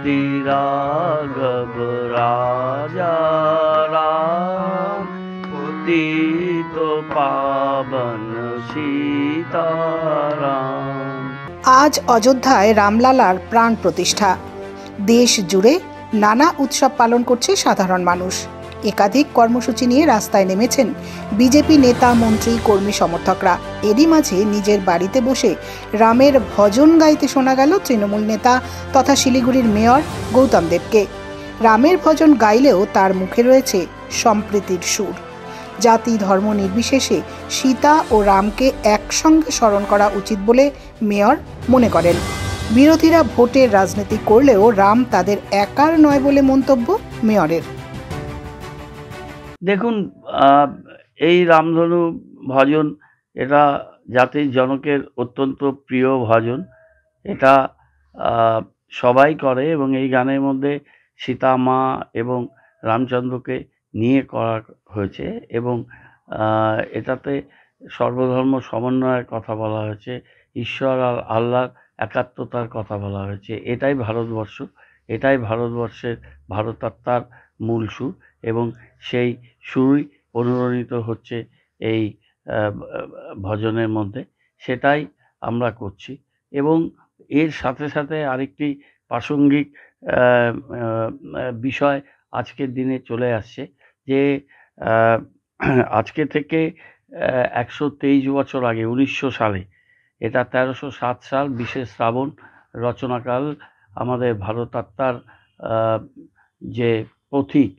राघव राजा राम पतित पावन सीताराम। আজ অযোধ্যায় রামলালার প্রাণ প্রতিষ্ঠা। দেশ জুড়ে নানা উৎসব পালন করছে সাধারণ মানুষ। একাধিক কর্মসূচি নিয়ে রাস্তায় নেমেছেন বিজেপি নেতা, মন্ত্রী, কর্মী সমর্থকরা। এরই মাঝে নিজের বাড়িতে বসে রামের ভজন গাইতে শোনা গেল তৃণমূল নেতা তথা শিলিগুড়ির মেয়র গৌতম দেবকে। রামের ভজন গাইলেও তার মুখে রয়েছে সম্প্রীতির সুর। জাতি ধর্ম নির্বিশেষে সীতা ও রামকে একসঙ্গে স্মরণ করা উচিত বলে মেয়র মনে করেন। বিরোধীরা ভোটের রাজনীতি করলেও রাম তাদের একার নয় বলে মন্তব্য মেয়রের। দেখুন, এই রামধনু ভজন এটা জাতির জনকের অত্যন্ত প্রিয় ভজন। এটা সবাই করে এবং এই গানের মধ্যে সীতা মা এবং রামচন্দ্রকে নিয়ে করা হয়েছে এবং এটাতে সর্বধর্ম সমন্বয়ের কথা বলা হয়েছে, ঈশ্বর আর আল্লাহর একাত্মতার কথা বলা হয়েছে। এটাই ভারতবর্ষ, এটাই ভারতবর্ষের ভারতাত্মার মূল সুর এবং সেই সুরই অনুরণিত হচ্ছে এই ভজনের মধ্যে। সেটাই আমরা করছি এবং এর সাথে সাথে আরেকটি প্রাসঙ্গিক বিষয় আজকের দিনে চলে আসছে যে আজকে থেকে 123 বছর আগে 1900 সালে, এটা 1307 সাল 20শে শ্রাবণ রচনাকাল আমাদের ভারতাত্মার যে পথিক,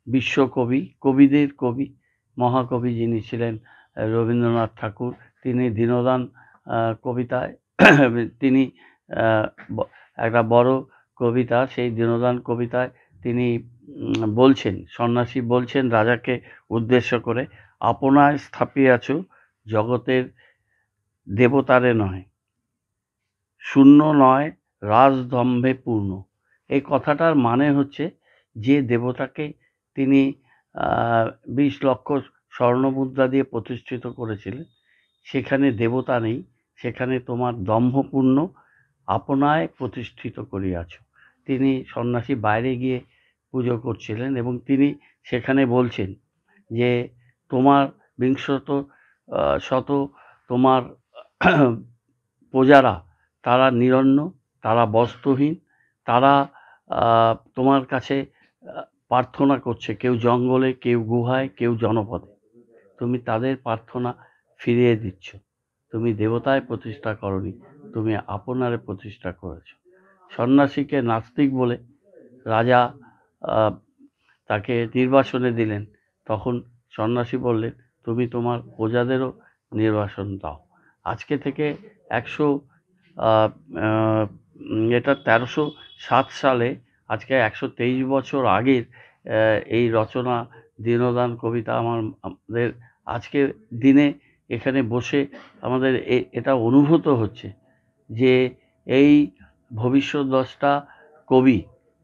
বিশ্বকবি, কবিদের কবি, মহাকবি যিনি ছিলেন রবীন্দ্রনাথ ঠাকুর, তিনি দীনদান কবিতায় তিনি একটা বড় কবিতা, সেই দীনদান কবিতায় তিনি বলছেন, সন্ন্যাসী বলছেন রাজাকে উদ্দেশ্য করে, আপনায় স্থাপিয়াছ জগতের দেবতারে নয়, শূন্য নয় রাজদম্ভে পূর্ণ। এই কথাটার মানে হচ্ছে যে দেবতাকে তিনি 20 লক্ষ স্বর্ণমুদ্রা দিয়ে প্রতিষ্ঠিত করেছিলেন, সেখানে দেবতা নেই, সেখানে তোমার দম্ভপূর্ণ আপনায় প্রতিষ্ঠিত করিয়াছ। তিনি সন্ন্যাসী বাইরে গিয়ে পুজো করছিলেন এবং তিনি সেখানে বলছেন যে তোমার শত তোমার প্রজারা তারা নিরন্ন, তারা বস্ত্রহীন, তারা তোমার কাছে প্রার্থনা করছে, কেউ জঙ্গলে, কেউ গুহায়, কেউ জনপদে। তুমি তাদের প্রার্থনা ফিরিয়ে দিচ্ছ। তুমি দেবতায় প্রতিষ্ঠা করনি, তুমি আপনারে প্রতিষ্ঠা করেছ। সন্ন্যাসীকে নাস্তিক বলে রাজা তাকে নির্বাসনে দিলেন। তখন সন্ন্যাসী বললেন, তুমি তোমার প্রজাদেরও নির্বাসন দাও। আজকে থেকে 1307 সালে, আজকে 123 বছর আগের এই রচনা দীনদান কবিতা আমাদের আজকের দিনে এখানে বসে আমাদের এটা অনুভূত হচ্ছে যে এই ভবিষ্যদ্দ্রষ্টা কবি,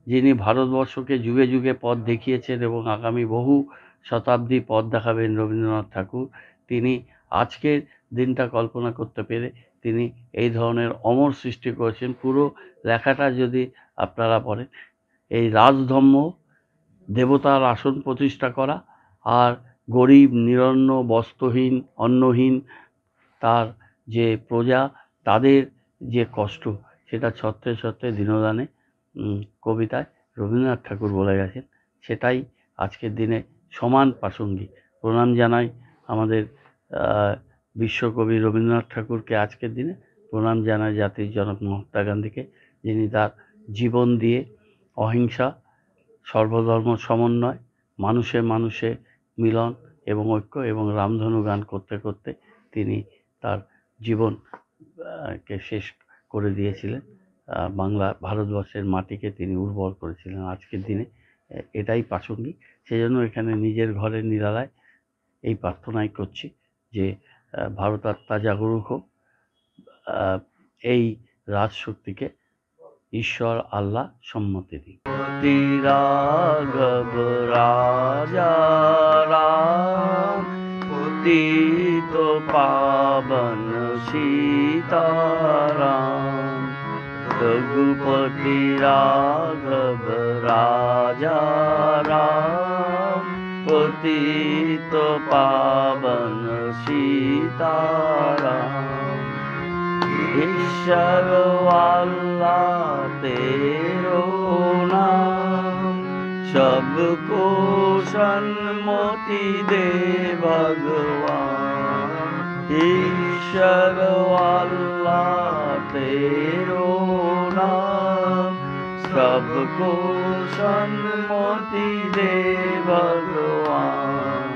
যিনি ভারতবর্ষকে যুগে যুগে পথ দেখিয়েছেন এবং আগামী বহু শতাব্দী পথ দেখাবেন, রবীন্দ্রনাথ ঠাকুর, তিনি আজকের দিনটা কল্পনা করতে পেরে তিনি এই ধরনের অমর সৃষ্টি করেছেন। পুরো লেখাটা যদি আপনারা পড়েন, এই রাজধর্ম, দেবতার আসন প্রতিষ্ঠা করা, আর গরিব, নিরন্ন, বস্ত্রহীন, অন্নহীন তার যে প্রজা, তাদের যে কষ্ট, সেটা ছত্রে ছত্রে দীনদানে কবিতায় রবীন্দ্রনাথ ঠাকুর বলে গেছেন। সেটাই আজকের দিনে সমান প্রাসঙ্গিক। প্রণাম জানাই আমাদের বিশ্বকবি রবীন্দ্রনাথ ঠাকুরকে আজকের দিনে, প্রণাম জানাই জাতির জনক মহাত্মা গান্ধীকে, যিনি তার জীবন দিয়ে অহিংসা, সর্বধর্ম সমন্বয়, মানুষে মানুষে মিলন এবং ঐক্য এবং রামধনু গান করতে করতে তিনি তার জীবনকে শেষ করে দিয়েছিলেন। ভারতবর্ষের মাটিকে তিনি উর্বর করেছিলেন। আজকের দিনে এটাই প্রাসঙ্গিক। সেজন্য এখানে নিজের ঘরের নিরালায় এই প্রার্থনাই করছি যে ভারতাত্মা জাগরুক হোক, এই রাজশক্তিকে ঈশ্বর আল্লাহ সম্মতি দিন। রাঘব রাজা রাম পতিত পাবন सीताराम। रघुपति राघव राजा राम, पतित पावन सीताराम। ईश्वर अल्लाह तेरो नाम, सबको सन्मति दे भगवान। ईश्वर अल्लाह तेरो नाम, सबको सन्मति दे भगवान।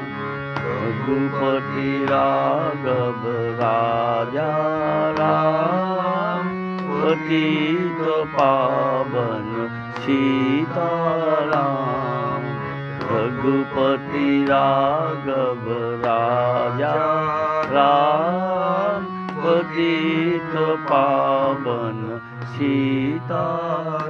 रघुपति राघव राजा राम, पतित पावन सीताराम। रघुपति राघव राजा राम, पतित पावन सीताराम।